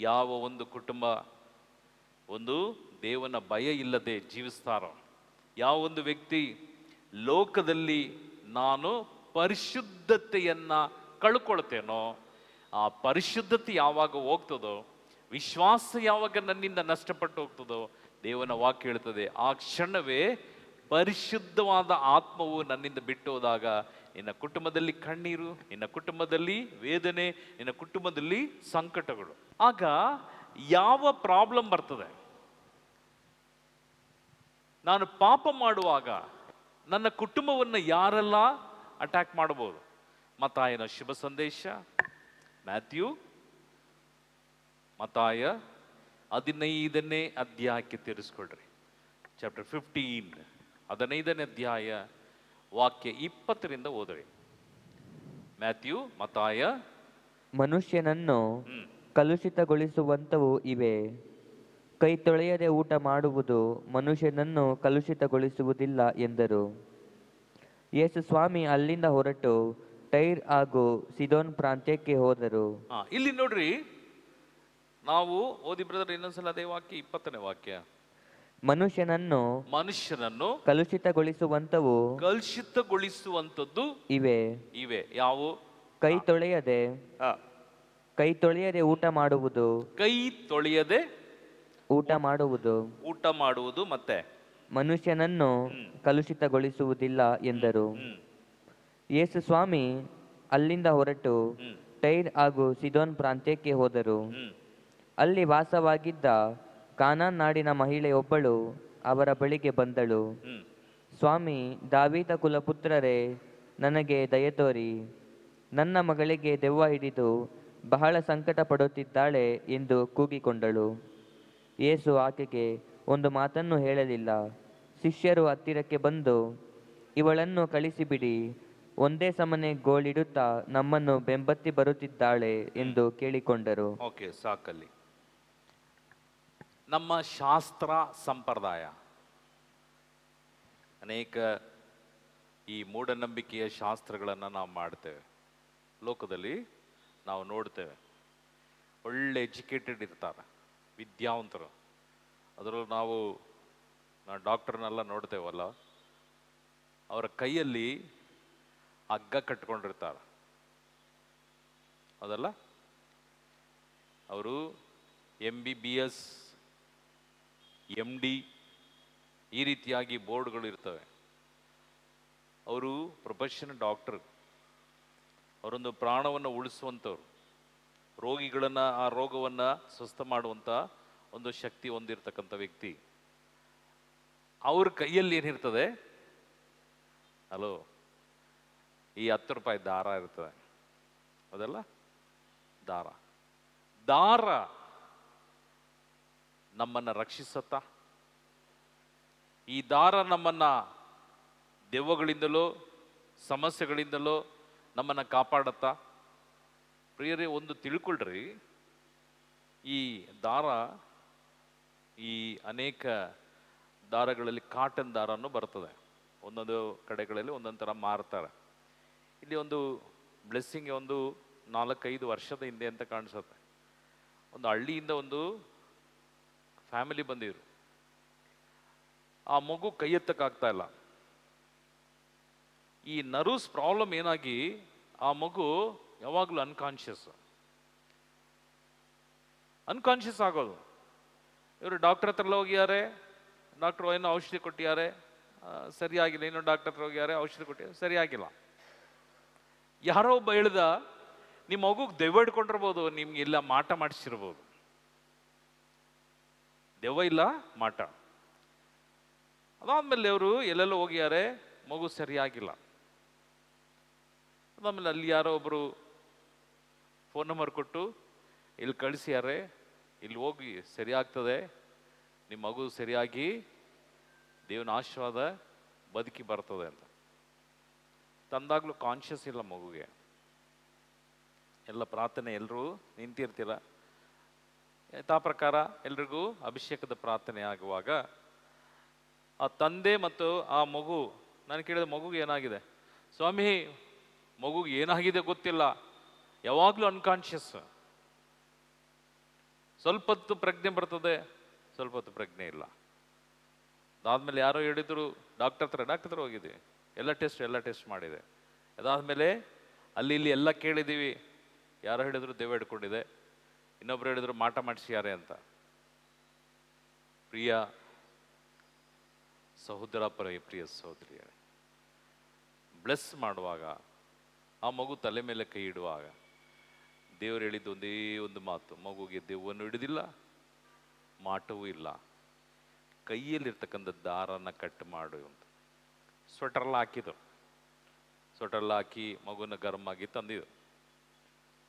ಯಾವ ಒಂದು ಕುಟುಂಬ ಒಂದು ದೇವನ ಭಯ ಇಲ್ಲದೆ ಜೀವಿಸ್ತಾರೋ, ಯಾವ ಒಂದು ವ್ಯಕ್ತಿ ಲೋಕದಲ್ಲಿ ನಾನು ಪರಿಶುದ್ಧತೆಯನ್ನು ಕಳ್ಕೊಳ್ತೇನೋ, ಆ ಪರಿಶುದ್ಧತೆ ಯಾವಾಗ ಹೋಗ್ತದೋ, ವಿಶ್ವಾಸ ಯಾವಾಗ ನನ್ನಿಂದ ನಷ್ಟಪಟ್ಟು ಹೋಗ್ತದೋ, ದೇವನ ವಾಕ್ಯ ಹೇಳ್ತದೆ ಆ ಕ್ಷಣವೇ ಪರಿಶುದ್ಧವಾದ ಆತ್ಮವು ನನ್ನಿಂದ ಬಿಟ್ಟು ಹೋದಾಗ ನಿನ್ನ ಕುಟುಂಬದಲ್ಲಿ ಕಣ್ಣೀರು, ನಿನ್ನ ಕುಟುಂಬದಲ್ಲಿ ವೇದನೆ, ನಿನ್ನ ಕುಟುಂಬದಲ್ಲಿ ಸಂಕಟಗಳು. ಆಗ ಯಾವ ಪ್ರಾಬ್ಲಮ್ ಬರ್ತದೆ? ನಾನು ಪಾಪ ಮಾಡುವಾಗ ನನ್ನ ಕುಟುಂಬವನ್ನು ಯಾರೆಲ್ಲ ಅಟ್ಯಾಕ್ ಮಾಡಬಹುದು? ಮತ್ತಾಯನ ಶುಭ ಸಂದೇಶ ಮ್ಯಾಥ್ಯೂ ಮತ್ತಾಯ 15ನೇ ಅಧ್ಯಾಯಕ್ಕೆ ತಿರ್ಸ್ಕೊಳ್ರಿ. ಚಾಪ್ಟರ್ 15 15ನೇ ಅಧ್ಯಾಯ ವಾಕ್ಯ 20ರಿಂದ ಓದ್ರಿ. ಮ್ಯಾಥ್ಯೂ ಮತ್ತಾಯ. ಮನುಷ್ಯನನ್ನು ಕಲುಷಿತಗೊಳಿಸುವಂತವು ಇವೆ. ಕೈ ತೊಳೆಯದೆ ಊಟ ಮಾಡುವುದು ಮನುಷ್ಯನನ್ನು ಕಲುಷಿತಗೊಳಿಸುವುದಿಲ್ಲ ಎಂದರು. ಯೇಸು ಸ್ವಾಮಿ ಅಲ್ಲಿಂದ ಹೊರಟು ಟೈರ್ ಹಾಗೂ ಸಿದೋನ್ ಪ್ರಾಂತ್ಯಕ್ಕೆ ಹೋದರು. ಇಲ್ಲಿ ನೋಡ್ರಿ, ನಾವು ಓದಿ ಬ್ರದರ್ ಇನ್ನೊಂದ್ಸಲ ಅದೇ ವಾಕ್ಯ, 20ನೇ ವಾಕ್ಯ. ಮನುಷ್ಯನನ್ನು ಕಲುಷಿತಗೊಳಿಸುವಂತದ್ದು ಇವೆ. ಯಾವ? ಕೈ ತೊಳೆಯದೆ ಊಟ ಮಾಡುವುದು. ಕೈ ತೊಳೆಯದೆ ಊಟ ಮಾಡುವುದು ಮತ್ತೆ ಮನುಷ್ಯನನ್ನು ಕಲುಷಿತಗೊಳಿಸುವುದಿಲ್ಲ ಎಂದರು. ಯೇಸು ಸ್ವಾಮಿ ಅಲ್ಲಿಂದ ಹೊರಟು ಟೈರ್ ಹಾಗೂ ಸಿದೋನ್ ಪ್ರಾಂತ್ಯಕ್ಕೆ ಹೋದರು. ಅಲ್ಲಿ ವಾಸವಾಗಿದ್ದ ಕಾನಾನ್ ನಾಡಿನ ಮಹಿಳೆಯೊಬ್ಬಳು ಅವರ ಬಳಿಗೆ ಬಂದಳು. ಸ್ವಾಮಿ, ದಾವೀದ ಕುಲಪುತ್ರರೇ, ನನಗೆ ದಯತೋರಿ, ನನ್ನ ಮಗಳಿಗೆ ದೆವ್ವ ಹಿಡಿದು ಬಹಳ ಸಂಕಟ ಪಡುತ್ತಿದ್ದಾಳೆ ಎಂದು ಕೂಗಿಕೊಂಡಳು. ಯೇಸು ಆಕೆಗೆ ಒಂದು ಮಾತನ್ನು ಹೇಳಲಿಲ್ಲ. ಶಿಷ್ಯರು ಹತ್ತಿರಕ್ಕೆ ಬಂದು, ಇವಳನ್ನು ಕಳಿಸಿಬಿಡಿ, ಒಂದೇ ಸಮನೆ ಗೋಳಿಡುತ್ತಾ ನಮ್ಮನ್ನು ಬೆಂಬತ್ತಿ ಬರುತ್ತಿದ್ದಾಳೆ ಎಂದು ಕೇಳಿಕೊಂಡರು. ಓಕೆ, ಸಾಕಲ್ಲಿ. ನಮ್ಮ ಶಾಸ್ತ್ರ ಸಂಪ್ರದಾಯ ಅನೇಕ ಈ ಮೂಢನಂಬಿಕೆಯ ಶಾಸ್ತ್ರಗಳನ್ನು ನಾವು ಮಾಡ್ತೇವೆ. ಲೋಕದಲ್ಲಿ ನಾವು ನೋಡ್ತೇವೆ, ಒಳ್ಳೆ ಎಜುಕೇಟೆಡ್ ಇರ್ತಾರೆ, ವಿದ್ಯಾವಂತರು. ಅದರಲ್ಲೂ ನಾವು ಡಾಕ್ಟರ್ನೆಲ್ಲ ನೋಡ್ತೇವಲ್ಲ, ಅವರ ಕೈಯಲ್ಲಿ ಹಗ್ಗ ಕಟ್ಕೊಂಡಿರ್ತಾರೆ. ಅದಲ್ಲ, ಅವರು MBBS MD ಈ ರೀತಿಯಾಗಿ ಬೋರ್ಡ್ಗಳು ಇರ್ತವೆ. ಅವರು ಪ್ರೊಫೆಷನಲ್ ಡಾಕ್ಟರ್, ಅವರೊಂದು ಪ್ರಾಣವನ್ನು ಉಳಿಸುವಂಥವ್ರು, ರೋಗಿಗಳನ್ನು ಆ ರೋಗವನ್ನು ಸ್ವಸ್ಥ ಮಾಡುವಂಥ ಒಂದು ಶಕ್ತಿ ಹೊಂದಿರತಕ್ಕಂಥ ವ್ಯಕ್ತಿ. ಅವ್ರ ಕೈಯಲ್ಲಿ ಏನಿರ್ತದೆ? ಹಲೋ, ಈ 10 ರೂಪಾಯಿ ದಾರ ಇರ್ತದೆ, ಅದಲ್ಲ ದಾರ ನಮ್ಮನ್ನು ರಕ್ಷಿಸತ್ತಾ? ಈ ದಾರ ನಮ್ಮನ್ನ ದೆವ್ವಗಳಿಂದಲೋ ಸಮಸ್ಯೆಗಳಿಂದಲೋ ನಮ್ಮನ್ನು ಕಾಪಾಡತ್ತಾ? ಪ್ರಿಯರೇ, ಒಂದು ತಿಳ್ಕೊಳ್ರಿ, ಈ ದಾರ, ಈ ಅನೇಕ ದಾರಗಳಲ್ಲಿ ಕಾಟನ್ ದಾರನೂ ಬರ್ತದೆ. ಒಂದೊಂದು ಕಡೆಗಳಲ್ಲಿ ಒಂದೊಂದು ಥರ ಮಾರ್ತಾರೆ. ಇಲ್ಲಿ ಒಂದು ಬ್ಲೆಸ್ಸಿಂಗ್ ಒಂದು 4-5 ವರ್ಷದ ಹಿಂದೆ ಅಂತ ಕಾಣಿಸುತ್ತೆ. ಒಂದು ಹಳ್ಳಿಯಿಂದ ಒಂದು ಫ್ಯಾಮಿಲಿ ಬಂದಿದ್ರು. ಆ ಮಗು ಕೈ ಎತ್ತಕ್ಕಾಗ್ತಾ ಇಲ್ಲ. ಈ ನರ್ವ್ಸ್ ಪ್ರಾಬ್ಲಮ್ ಏನಾಗಿ ಆ ಮಗು ಯಾವಾಗಲೂ ಅನ್ಕಾನ್ಷಿಯಸ್ ಆಗೋದು. ಇವರು ಡಾಕ್ಟರ್ ಹತ್ರ ಹೋಗಿದ್ದಾರೆ, ಡಾಕ್ಟ್ರು ಏನೋ ಔಷಧಿ ಕೊಟ್ಟಿದ್ದಾರೆ, ಸರಿಯಾಗಿಲ್ಲ. ಇನ್ನೊಂದು ಡಾಕ್ಟರ್ ಹತ್ರ ಹೋಗಿದ್ದಾರೆ, ಔಷಧಿ ಕೊಟ್ಟಿದ್ದಾರೆ, ಸರಿಯಾಗಿಲ್ಲ. ಯಾರೋ ಒಬ್ಬ ಹೇಳ್ದ, ನಿಮ್ಮ ಮಗುಗೆ ದೆವ್ವ ಹಿಡ್ಕೊಂಡಿರ್ಬೋದು, ನಿಮ್ಗೆ ಇಲ್ಲ ಮಾಟ ಮಾಡಿಸಿರ್ಬೋದು. ದೆವ್ವ ಇಲ್ಲ, ಮಾಟ. ಅದಾದ್ಮೇಲೆ ಅವರು ಎಲ್ಲೆಲ್ಲೋ ಹೋಗಿದ್ದಾರೆ, ಮಗು ಸರಿಯಾಗಿಲ್ಲ. ಅದಾದ್ಮೇಲೆ ಅಲ್ಲಿ ಯಾರೋ ಒಬ್ಬರು ಫೋನ್ ನಂಬರ್ ಕೊಟ್ಟು ಇಲ್ಲಿ ಕಳಿಸ್ಯಾರೆ, ಇಲ್ಲಿ ಹೋಗಿ ಸರಿಯಾಗ್ತದೆ, ನಿಮ್ಮ ಮಗು ಸರಿಯಾಗಿ ದೇವನ ಆಶೀರ್ವಾದ ಬದುಕಿ ಬರ್ತದೆ ಅಂತ. ತಂದಾಗ್ಲೂ ಕಾನ್ಷಿಯಸ್ ಇಲ್ಲ ಮಗುಗೆ. ಎಲ್ಲ ಪ್ರಾರ್ಥನೆ ಎಲ್ಲರೂ ನಿಂತಿರ್ತೀರ. ಯಥಾ ಪ್ರಕಾರ ಎಲ್ರಿಗೂ ಅಭಿಷೇಕದ ಪ್ರಾರ್ಥನೆ ಆಗುವಾಗ ಆ ತಂದೆ ಮತ್ತು ಆ ಮಗು, ನಾನು ಕೇಳಿದ ಮಗುಗೆ ಏನಾಗಿದೆ? ಸ್ವಾಮಿ, ಮಗುಗೆ ಏನಾಗಿದೆ ಗೊತ್ತಿಲ್ಲ, ಯಾವಾಗಲೂ ಅನ್ಕಾನ್ಷಿಯಸ್. ಸ್ವಲ್ಪ ಹೊತ್ತು ಪ್ರಜ್ಞೆ ಬರ್ತದೆ, ಸ್ವಲ್ಪ ಹೊತ್ತು ಪ್ರಜ್ಞೆ ಇಲ್ಲ. ಅದಾದ್ಮೇಲೆ ಯಾರೋ ಹೇಳಿದ್ರು ಡಾಕ್ಟರ್ ಹತ್ರ ಹೋಗಿದ್ದೀವಿ, ಎಲ್ಲ ಟೆಸ್ಟ್ ಮಾಡಿದೆ. ಅದಾದ್ಮೇಲೆ ಅಲ್ಲಿ ಇಲ್ಲಿ ಎಲ್ಲ ಕೇಳಿದ್ದೀವಿ. ಯಾರೋ ಹೇಳಿದ್ರು ದೆವ್ವ ಹಿಡ್ಕೊಂಡಿದೆ, ಇನ್ನೊಬ್ರು ಹೇಳಿದ್ರು ಮಾಟ ಮಾಡಿಸ್ಯಾರೆ ಅಂತ. ಪ್ರಿಯ ಸಹೋದರ, ಪ್ರಿಯ ಸಹೋದರಿಯರೇ, ಬ್ಲೆಸ್ ಮಾಡುವಾಗ, ಆ ಮಗು ತಲೆ ಮೇಲೆ ಕೈ ಇಡುವಾಗ ದೇವರು ಹೇಳಿದ್ದು ಒಂದೇ ಒಂದು ಮಾತು: ಮಗುಗೆ ದೆವ್ವನ್ನು ಹಿಡಿದಿಲ್ಲ, ಮಾಟವೂ ಇಲ್ಲ, ಕೈಯಲ್ಲಿರ್ತಕ್ಕಂಥ ದಾರನ ಕಟ್ ಮಾಡು ಅಂತ. ಸ್ವೆಟರ್ಲ್ಲ ಹಾಕಿದ್ರು, ಸ್ವೆಟರ್ಲ್ಲ ಹಾಕಿ ಮಗುನ ಗರಮಾಗಿ ತಂದಿದ್ದು.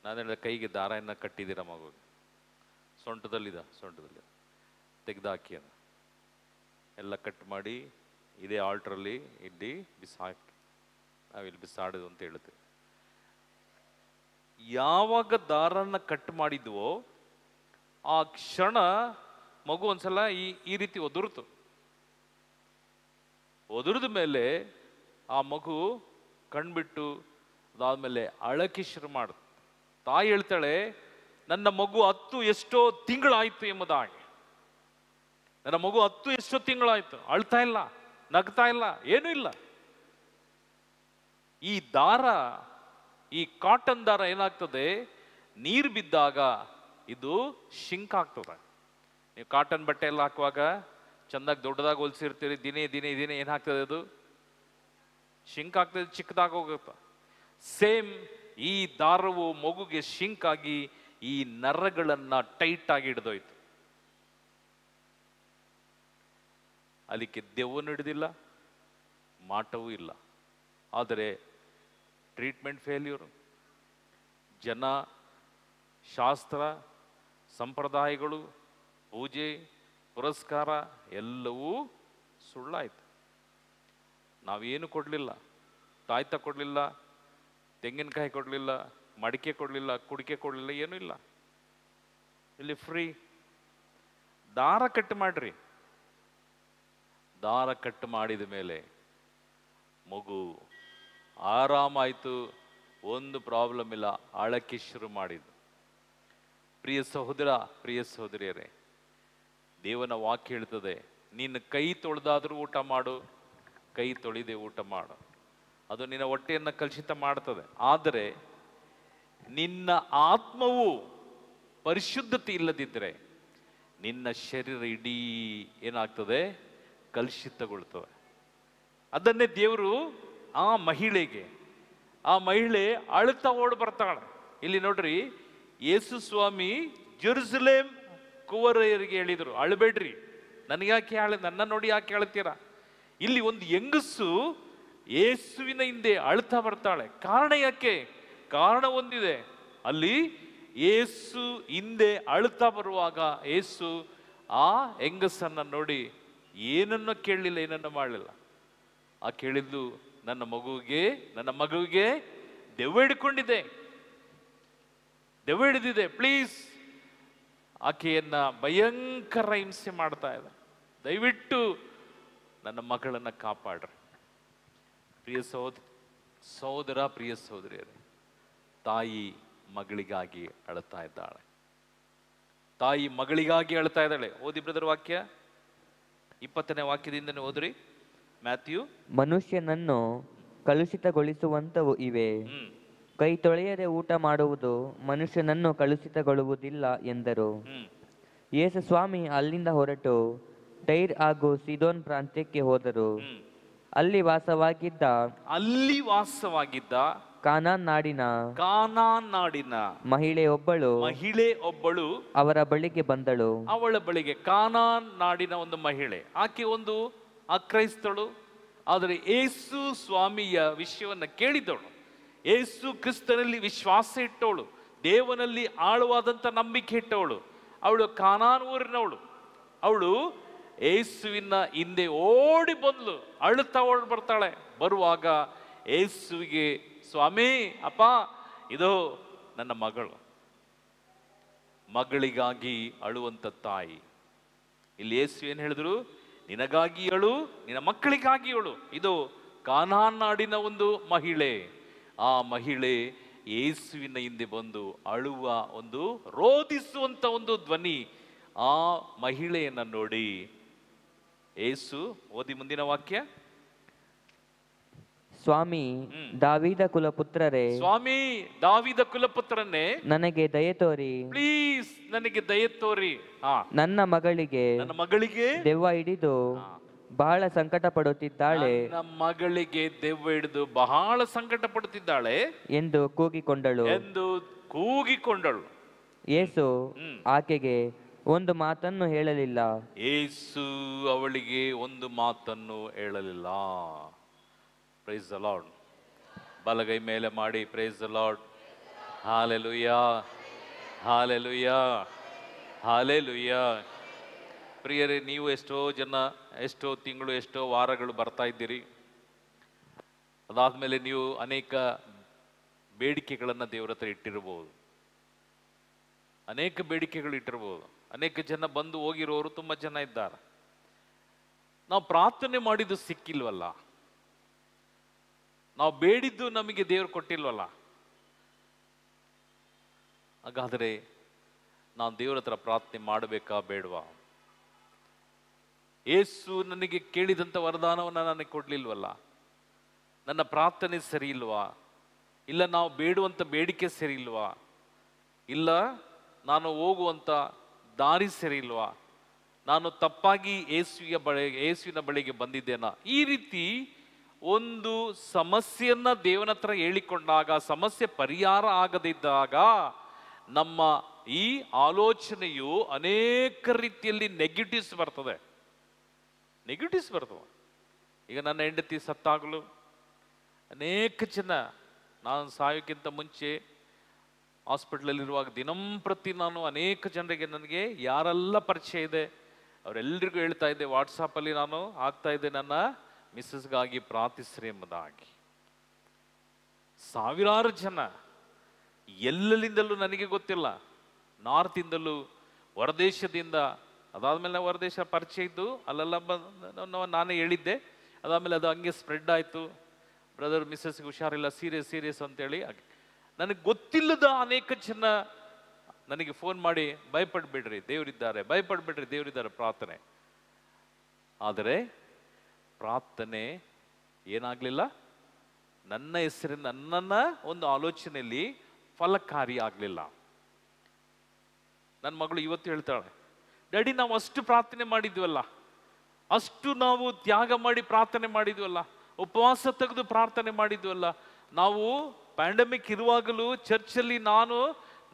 ನಾನು ಹೇಳಿದೆ, ಕೈಗೆ ದಾರನ ಕಟ್ಟಿದ್ದೀರ ಮಗುಗೆ? ಸೊಂಟದಲ್ಲಿದ ತೆಗೆದಾಕಿ ಅಂತ ಎಲ್ಲ ಕಟ್ ಮಾಡಿ ಇದೇ ಆಲ್ಟ್ರಲ್ಲಿ ಇಲ್ಲಿ ಬಿಸಾಕಿ, ನಾವಿಲ್ಲಿ ಬಿಸಾಡೋದು ಅಂತ ಹೇಳ್ತೇವೆ. ಯಾವಾಗ ದಾರನ್ನ ಕಟ್ ಮಾಡಿದ್ವೋ ಆ ಕ್ಷಣ ಮಗು ಒಂದ್ಸಲ ಈ ರೀತಿ ಒದುರಿದ ಮೇಲೆ ಆ ಮಗು ಕಣ್ಬಿಟ್ಟು ಅದಾದ್ಮೇಲೆ ಅಳಕ್ಕೆ ಶುರು ಮಾಡುತ್ತೆ. ತಾಯಿ ಹೇಳ್ತಾಳೆ, ನನ್ನ ಮಗು 10 ಎಷ್ಟೋ ತಿಂಗಳಾಯ್ತು ಎಂಬುದಾಗಿ. ನನ್ನ ಮಗು 10 ಎಷ್ಟೋ ತಿಂಗಳಾಯ್ತು, ಅಳ್ತಾ ಇಲ್ಲ, ನಗ್ತಾ ಇಲ್ಲ, ಏನೂ ಇಲ್ಲ. ಈ ದಾರ, ಈ ಕಾಟನ್ ದಾರ ಏನಾಗ್ತದೆ, ನೀರು ಬಿದ್ದಾಗ ಇದು ಶಿಂಕ್ ಆಗ್ತದೆ. ನೀವು ಕಾಟನ್ ಬಟ್ಟೆ ಎಲ್ಲ ಹಾಕುವಾಗ ಚಂದಾಗಿ ದೊಡ್ಡದಾಗಿ ಹೊಲಿಸಿರ್ತೀರಿ, ದಿನೇ ಏನಾಗ್ತದೆ, ಅದು ಶಿಂಕ್ ಆಗ್ತದೆ, ಚಿಕ್ಕದಾಗ ಹೋಗುತ್ತೆ. ಸೇಮ್ ಈ ದಾರವು ಮಗುಗೆ ಶಿಂಕ್ ಆಗಿ ಈ ನರಗಳನ್ನ ಟೈಟ್ ಆಗಿ ಹಿಡಿದೋಯ್ತು. ಅಲ್ಲಿಗೆ ದೆವ್ವನು ಹಿಡಿದಿಲ್ಲ, ಮಾಟವೂ ಇಲ್ಲ. ಆದರೆ ಟ್ರೀಟ್ಮೆಂಟ್ ಫೇಲ್ಯೂರ್. ಜನ, ಶಾಸ್ತ್ರ, ಸಂಪ್ರದಾಯಗಳು, ಪೂಜೆ, ಪುರಸ್ಕಾರ ಎಲ್ಲವೂ ಸುಳ್ಳಾಯ್ತು. ನಾವೇನು ಕೊಡಲಿಲ್ಲ, ತಾಯ್ತ ಕೊಡಲಿಲ್ಲ, ತೆಂಗಿನಕಾಯಿ ಕೊಡಲಿಲ್ಲ, ಮಡಿಕೆ ಕೊಡಲಿಲ್ಲ, ಕುಡಿಕೆ ಕೊಡಲಿಲ್ಲ, ಏನೂ ಇಲ್ಲ. ಇಲ್ಲಿ ಫ್ರೀ. ದಾರ ಕಟ್ ಮಾಡ್ರಿ. ದಾರ ಕಟ್ ಮಾಡಿದ ಮೇಲೆ ಮಗು ಆರಾಮಾಯ್ತು, ಒಂದು ಪ್ರಾಬ್ಲಮ್ ಇಲ್ಲ, ಅಳಕ್ಕೆ ಶುರು ಮಾಡಿದ್ದು. ಪ್ರಿಯ ಸಹೋದರ, ಪ್ರಿಯ ಸಹೋದರಿಯರೇ, ದೇವನ ವಾಕ್ಯ ಹೇಳ್ತದೆ, ನೀನು ಕೈ ತೊಳೆದಾದ್ರೂ ಊಟ ಮಾಡು, ಕೈ ತೊಳೆದೇ ಊಟ ಮಾಡು. ಅದು ನಿನ್ನ ಹೊಟ್ಟೆಯನ್ನು ಕಲುಷಿತ ಮಾಡ್ತದೆ. ಆದರೆ ನಿನ್ನ ಆತ್ಮವು ಪರಿಶುದ್ಧತೆ ಇಲ್ಲದಿದ್ದರೆ ನಿನ್ನ ಶರೀರ ಇಡೀ ಏನಾಗ್ತದೆ, ಕಲುಷಿತಗೊಳ್ತದೆ. ಅದನ್ನೇ ದೇವರು ಆ ಮಹಿಳೆ ಅಳುತ್ತಾ ಓಡಿ ಬರ್ತಾಳೆ. ಇಲ್ಲಿ ನೋಡ್ರಿ, ಯೇಸು ಸ್ವಾಮಿ ಜೆರುಸಲೇಮ್ ಕುವರಿಯರಿಗೆ ಹೇಳಿದರು, ಅಳಬೇಡ್ರಿ, ನನ್ನ ನೋಡಿ ಯಾಕೆ ಅಳ್ತೀರಾ? ಇಲ್ಲಿ ಒಂದು ಹೆಂಗಸು ಯೇಸುವಿನ ಹಿಂದೆ ಅಳ್ತಾ ಬರ್ತಾಳೆ. ಕಾರಣ ಯಾಕೆ? ಕಾರಣ ಒಂದಿದೆ. ಅಲ್ಲಿ ಯೇಸು ಹಿಂದೆ ಅಳ್ತಾ ಬರುವಾಗ ಯೇಸು ಆ ಹೆಂಗಸನ್ನ ನೋಡಿ ಏನನ್ನ ಕೇಳಲಿಲ್ಲ, ಏನನ್ನ ಮಾಡಲಿಲ್ಲ. ಆ ಕೇಳಿದ್ದು, ನನ್ನ ಮಗುವಿಗೆ ದೆವ್ವ ಹಿಡ್ಕೊಂಡಿದೆ, ದೆವ್ವ ಹಿಡಿದಿದೆ, ಪ್ಲೀಸ್ ಆಕೆಯನ್ನ ಭಯಂಕರ ಹಿಂಸೆ ಮಾಡ್ತಾ ಇದೆ, ದಯವಿಟ್ಟು ನನ್ನ ಮಗಳನ್ನ ಕಾಪಾಡ್ರಿ. ಪ್ರಿಯ ಸಹೋದರ, ಪ್ರಿಯ ಸಹೋದರಿಯರೇ, ತಾಯಿ ಮಗಳಿಗಾಗಿ ಅಳ್ತಾ ಇದ್ದಾಳೆ. ತಾಯಿ ಮಗಳಿಗಾಗಿ ಅಳ್ತಾ ಇದ್ದಾಳೆ. ಓದಿ ಬ್ರದರ್ ವಾಕ್ಯ, 20ನೇ ವಾಕ್ಯದಿಂದನೇ ಓದ್ರಿ. ಮ್ಯಾಥ್ಯೂ, ಮನುಷ್ಯನನ್ನು ಕಲುಷಿತಗೊಳಿಸುವಂತವು ಇವೆ. ಕೈ ತೊಳೆಯದೆ ಊಟ ಮಾಡುವುದು ಮನುಷ್ಯನನ್ನು ಕಲುಷಿತಗೊಳ್ಳುವುದಿಲ್ಲ ಎಂದರು. ಯೇಸು ಸ್ವಾಮಿ ಅಲ್ಲಿಂದ ಹೊರಟು ಟೈರ್ ಹಾಗೂ ಸಿದೋನ್ ಪ್ರಾಂತ್ಯಕ್ಕೆ ಹೋದರು. ಅಲ್ಲಿ ವಾಸವಾಗಿದ್ದ ಕಾನಾನ್ ನಾಡಿನ ಮಹಿಳೆ ಒಬ್ಬಳು ಅವರ ಬಳಿಗೆ ಬಂದಳು. ಅವಳ ಬಳಿಗೆ ಕಾನಾನ್ ನಾಡಿನ ಒಂದು ಮಹಿಳೆ, ಆಕೆ ಒಂದು ಅಕ್ರೈಸ್ತಳು, ಆದರೆ ಯೇಸು ಸ್ವಾಮಿಯ ವಿಷಯವನ್ನ ಕೇಳಿದವಳು, ಯೇಸು ಕ್ರಿಸ್ತನಲ್ಲಿ ವಿಶ್ವಾಸ ಇಟ್ಟವಳು, ದೇವನಲ್ಲಿ ಆಳವಾದಂಥ ನಂಬಿಕೆ ಇಟ್ಟವಳು. ಅವಳು ಕಾನಾನ್ ಊರಿನವಳು. ಅವಳು ಯೇಸುವಿನ ಹಿಂದೆ ಓಡಿ ಬಂದ್ಲು, ಅಳುತ್ತಾ ಓಡಿ ಬರ್ತಾಳೆ. ಬರುವಾಗ ಯೇಸುವಿಗೆ, ಸ್ವಾಮಿ, ಅಪ್ಪ, ಇದು ನನ್ನ ಮಗಳಿಗಾಗಿ ಅಳುವಂತ ತಾಯಿ. ಇಲ್ಲಿ ಯೇಸು ಏನ್ ಹೇಳಿದ್ರು? ನಿನಗಾಗಿ ಅಳು, ನಿನ್ನ ಮಕ್ಕಳಿಗಾಗಿ ಅಳು. ಇದು ಕಾನಾನ್ ನಾಡಿನ ಒಂದು ಮಹಿಳೆ. ಆ ಮಹಿಳೆ ಯೇಸುವಿನ ಹಿಂದೆ ಬಂದು ಅಳುವ ಒಂದು ರೋದಿಸುವಂತ ಒಂದು ಧ್ವನಿ ಆ ಮಹಿಳೆಯನ್ನ ನೋಡಿ ಯೇಸು, ಓದಿ ಮುಂದಿನ ವಾಕ್ಯ. ಸ್ವಾಮಿ ದಾವೀದ ಕುಲಪುತ್ರರೇ, ಸ್ವಾಮಿ ದಾವೀದ ಕುಲಪುತ್ರನೇ, ನನಗೆ ದಯೆ ತೋರಿ, ಪ್ಲೀಸ್ ನನಗೆ ದಯೆ ತೋರಿ. ನನ್ನ ಮಗಳಿಗೆ ದೆವ್ವ ಹಿಡಿದು ಬಹಳ ಸಂಕಟ ಪಡುತ್ತಿದ್ದಾಳೆ, ನನ್ನ ಮಗಳಿಗೆ ದೆವ್ವ ಹಿಡಿದು ಬಹಳ ಸಂಕಟ ಪಡುತ್ತಿದ್ದಾಳೆ ಎಂದು ಕೂಗಿಕೊಂಡಳು. ಯೇಸು ಆಕೆಗೆ ಒಂದು ಮಾತನ್ನು ಹೇಳಲಿಲ್ಲ. ಯೇಸು ಅವಳಿಗೆ ಒಂದು ಮಾತನ್ನು ಹೇಳಲಿಲ್ಲ. Praise the lord. ಬಲಗೈ ಮೇಲೆ ಮಾಡಿ praise the lord. Hallelujah, hallelujah, hallelujah. ಪ್ರಿಯರೇ, ನೀವು ಎಷ್ಟೋ ಜನ ಎಷ್ಟೋ ತಿಂಗಳು ಎಷ್ಟೋ ವಾರಗಳು ಬರ್ತಾ ಇದ್ದೀರಿ. ಅದಾದ್ಮೇಲೆ ನೀವು ಅನೇಕ ಬೇಡಿಕೆಗಳನ್ನು ದೇವರ ಹತ್ರ ಇಟ್ಟಿರಬಹುದು, ಅನೇಕ ಬೇಡಿಕೆಗಳು ಇಟ್ಟಿರಬಹುದು. ಅನೇಕ ಜನ ಬಂದು ಹೋಗಿರೋರು ತುಂಬ ಜನ ಇದ್ದಾರೆ. ನಾವು ಪ್ರಾರ್ಥನೆ ಮಾಡಿದ್ದು ಸಿಕ್ಕಿಲ್ವಲ್ಲ, ನಾವು ಬೇಡಿದ್ದು ನಮಗೆ ದೇವರು ಕೊಟ್ಟಿಲ್ವಲ್ಲ. ಹಾಗಾದರೆ ನಾನು ದೇವರ ಹತ್ರ ಪ್ರಾರ್ಥನೆ ಮಾಡಬೇಕಾ ಬೇಡವಾ? ಯೇಸು ನನಗೆ ಕೇಳಿದಂಥ ವರದಾನವನ್ನು ನನಗೆ ಕೊಡ್ಲಿಲ್ವಲ್ಲ, ನನ್ನ ಪ್ರಾರ್ಥನೆ ಸರಿ ಇಲ್ವಾ? ಇಲ್ಲ ನಾವು ಬೇಡುವಂಥ ಬೇಡಿಕೆ ಸರಿ ಇಲ್ವಾ? ಇಲ್ಲ ನಾನು ಹೋಗುವಂಥ ದಾರಿ ಸರಿ ಇಲ್ವಾ? ನಾನು ತಪ್ಪಾಗಿ ಯೇಸುವಿನ ಬಳಿಗೆ ಬಂದಿದ್ದೇನಾ? ಈ ರೀತಿ ಒಂದು ಸಮಸ್ಯೆಯನ್ನ ದೇವನ ಹತ್ರ ಹೇಳಿಕೊಂಡಾಗ, ಸಮಸ್ಯೆ ಪರಿಹಾರ ಆಗದಿದ್ದಾಗ ನಮ್ಮ ಈ ಆಲೋಚನೆಯು ಅನೇಕ ರೀತಿಯಲ್ಲಿ ನೆಗೆಟಿವ್ಸ್ ಬರ್ತದೆ. ಈಗ ನನ್ನ ಹೆಂಡತಿ ಸತ್ತಾಗಲು ಅನೇಕ ಜನ, ನಾನು ಸಾಯೋಕ್ಕಿಂತ ಮುಂಚೆ ಹಾಸ್ಪಿಟ್ಲಲ್ಲಿರುವಾಗ ದಿನಂಪ್ರತಿ ನಾನು ಅನೇಕ ಜನರಿಗೆ, ನನಗೆ ಯಾರೆಲ್ಲ ಪರಿಚಯ ಇದೆ ಅವರೆಲ್ಲರಿಗೂ ಹೇಳ್ತಾ ಇದ್ದೆ, ವಾಟ್ಸಾಪಲ್ಲಿ ನಾನು ಆಗ್ತಾ ಇದ್ದೆ, ನನ್ನ ಮಿಸ್ಸಸ್ಗಾಗಿ ಪ್ರಾರ್ಥಿಸ್ರಿ ಎಂಬುದಾಗಿ. ಸಾವಿರಾರು ಜನ ಎಲ್ಲೆಲ್ಲಿಂದಲೂ ನನಗೆ ಗೊತ್ತಿಲ್ಲ, ನಾರ್ತಿಂದಲೂ, ಹೊರದೇಶದಿಂದ, ಅದಾದ್ಮೇಲೆ ಹೊರದೇಶ ಪರಿಚಯ ಇದ್ದು ಅಲ್ಲೆಲ್ಲ ನಾನೇ ಹೇಳಿದ್ದೆ. ಅದಾದ್ಮೇಲೆ ಅದು ಹಂಗೆ ಸ್ಪ್ರೆಡ್ ಆಯಿತು, ಬ್ರದರ್ ಮಿಸ್ಸಸ್ಗೆ ಹುಷಾರಿಲ್ಲ, ಸೀರಿಯಸ್ ಅಂತೇಳಿ. ನನಗೆ ಗೊತ್ತಿಲ್ಲದ ಅನೇಕ ಜನ ನನಗೆ ಫೋನ್ ಮಾಡಿ, ಭಯಪಡ್ಬೇಡ್ರಿ ದೇವರಿದ್ದಾರೆ, ಭಯಪಡ್ಬೇಡ್ರಿ ದೇವರಿದ್ದಾರೆ, ಪ್ರಾರ್ಥನೆ. ಆದರೆ ಪ್ರಾರ್ಥನೆ ಏನಾಗಲಿಲ್ಲ, ನನ್ನ ಹೆಸರಿನ ನನ್ನನ್ನ ಒಂದು ಆಲೋಚನೆಯಲ್ಲಿ ಫಲಕಾರಿ ಆಗಲಿಲ್ಲ. ನನ್ನ ಮಗಳು ಇವತ್ತು ಹೇಳ್ತಾಳೆ, ಡ್ಯಾಡಿ ನಾವು ಅಷ್ಟು ಪ್ರಾರ್ಥನೆ ಮಾಡಿದ್ವಲ್ಲ, ಅಷ್ಟು ನಾವು ತ್ಯಾಗ ಮಾಡಿ ಪ್ರಾರ್ಥನೆ ಮಾಡಿದ್ವಲ್ಲ, ಉಪವಾಸ ತೆಗೆದು ಪ್ರಾರ್ಥನೆ ಮಾಡಿದ್ವಲ್ಲ, ನಾವು ಪ್ಯಾಂಡಮಿಕ್ ಇರುವಾಗಲೂ ಚರ್ಚಲ್ಲಿ ನಾನು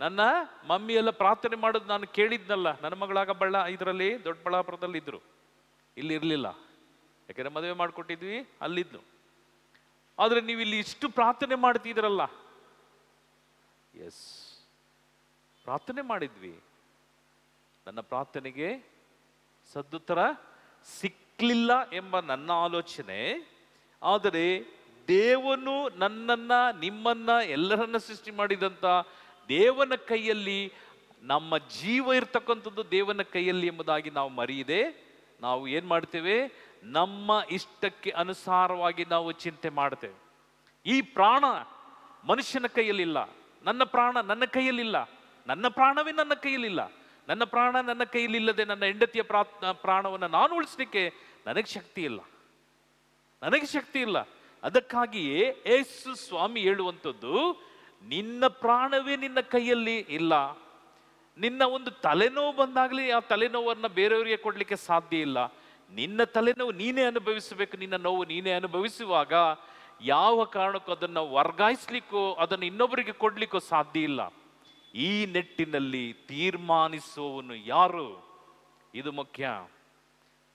ನನ್ನ ಮಮ್ಮಿ ಎಲ್ಲ ಪ್ರಾರ್ಥನೆ ಮಾಡೋದು ನಾನು ಕೇಳಿದ್ನಲ್ಲ. ನನ್ನ ಮಗಳಾಗ ಇದರಲ್ಲಿ ದೊಡ್ಡಬಳ್ಳಾಪುರದಲ್ಲಿ ಇದ್ರು, ಇಲ್ಲಿ ಇರಲಿಲ್ಲ, ಯಾಕೆಂದ್ರೆ ಮದುವೆ ಮಾಡಿಕೊಟ್ಟಿದ್ವಿ, ಅಲ್ಲಿದ್ಲು. ಆದರೆ ನೀವು ಇಲ್ಲಿ ಇಷ್ಟು ಪ್ರಾರ್ಥನೆ ಮಾಡ್ತಿದ್ರಲ್ಲ. ಎಸ್, ಪ್ರಾರ್ಥನೆ ಮಾಡಿದ್ವಿ, ನನ್ನ ಪ್ರಾರ್ಥನೆಗೆ ಸದುತ್ತರ ಸಿಕ್ಲಿಲ್ಲ ಎಂಬ ನನ್ನ ಆಲೋಚನೆ. ಆದರೆ ದೇವನು ನನ್ನನ್ನ, ನಿಮ್ಮನ್ನ, ಎಲ್ಲರನ್ನ ಸೃಷ್ಟಿ ಮಾಡಿದಂತ ದೇವನ ಕೈಯಲ್ಲಿ, ನಮ್ಮ ಜೀವ ಇರ್ತಕ್ಕಂಥದ್ದು ದೇವನ ಕೈಯಲ್ಲಿ ಎಂಬುದಾಗಿ ನಾವು ಮರೆಯದೆ ನಾವು ಏನ್ ಮಾಡ್ತೇವೆ, ನಮ್ಮ ಇಷ್ಟಕ್ಕೆ ಅನುಸಾರವಾಗಿ ನಾವು ಚಿಂತೆ ಮಾಡ್ತೇವೆ. ಈ ಪ್ರಾಣ ಮನುಷ್ಯನ ಕೈಯಲ್ಲಿಲ್ಲ, ನನ್ನ ಪ್ರಾಣ ನನ್ನ ಕೈಯಲ್ಲಿಲ್ಲ, ನನ್ನ ಪ್ರಾಣವೇ ನನ್ನ ಕೈಯಲ್ಲಿಲ್ಲ. ನನ್ನ ಪ್ರಾಣ ನನ್ನ ಕೈಯಲ್ಲಿಲ್ಲದೆ ನನ್ನ ಹೆಂಡತಿಯ ಪ್ರಾಣವನ್ನು ನಾನು ಉಳಿಸ್ಲಿಕ್ಕೆ ನನಗೆ ಶಕ್ತಿ ಇಲ್ಲ. ಅದಕ್ಕಾಗಿಯೇ ಯೇಸು ಸ್ವಾಮಿ ಹೇಳುವಂಥದ್ದು, ನಿನ್ನ ಪ್ರಾಣವೇ ನಿನ್ನ ಕೈಯಲ್ಲಿ ಇಲ್ಲ. ನಿನ್ನ ಒಂದು ತಲೆನೋವು ಬಂದಾಗಲಿ ಆ ತಲೆನೋವನ್ನು ಬೇರೆಯವರಿಗೆ ಕೊಡ್ಲಿಕ್ಕೆ ಸಾಧ್ಯ ಇಲ್ಲ. ನಿನ್ನ ತಲೆನೋವು ನೀನೇ ಅನುಭವಿಸಬೇಕು. ನಿನ್ನ ನೋವು ನೀನೇ ಅನುಭವಿಸುವಾಗ ಯಾವ ಕಾರಣಕ್ಕೂ ಅದನ್ನು ವರ್ಗಾಯಿಸ್ಲಿಕ್ಕೋ ಅದನ್ನು ಇನ್ನೊಬ್ಬರಿಗೆ ಕೊಡ್ಲಿಕ್ಕೋ ಸಾಧ್ಯ ಇಲ್ಲ. ಈ ನಿಟ್ಟಿನಲ್ಲಿ ತೀರ್ಮಾನಿಸುವವನು ಯಾರು? ಇದು ಮುಖ್ಯ.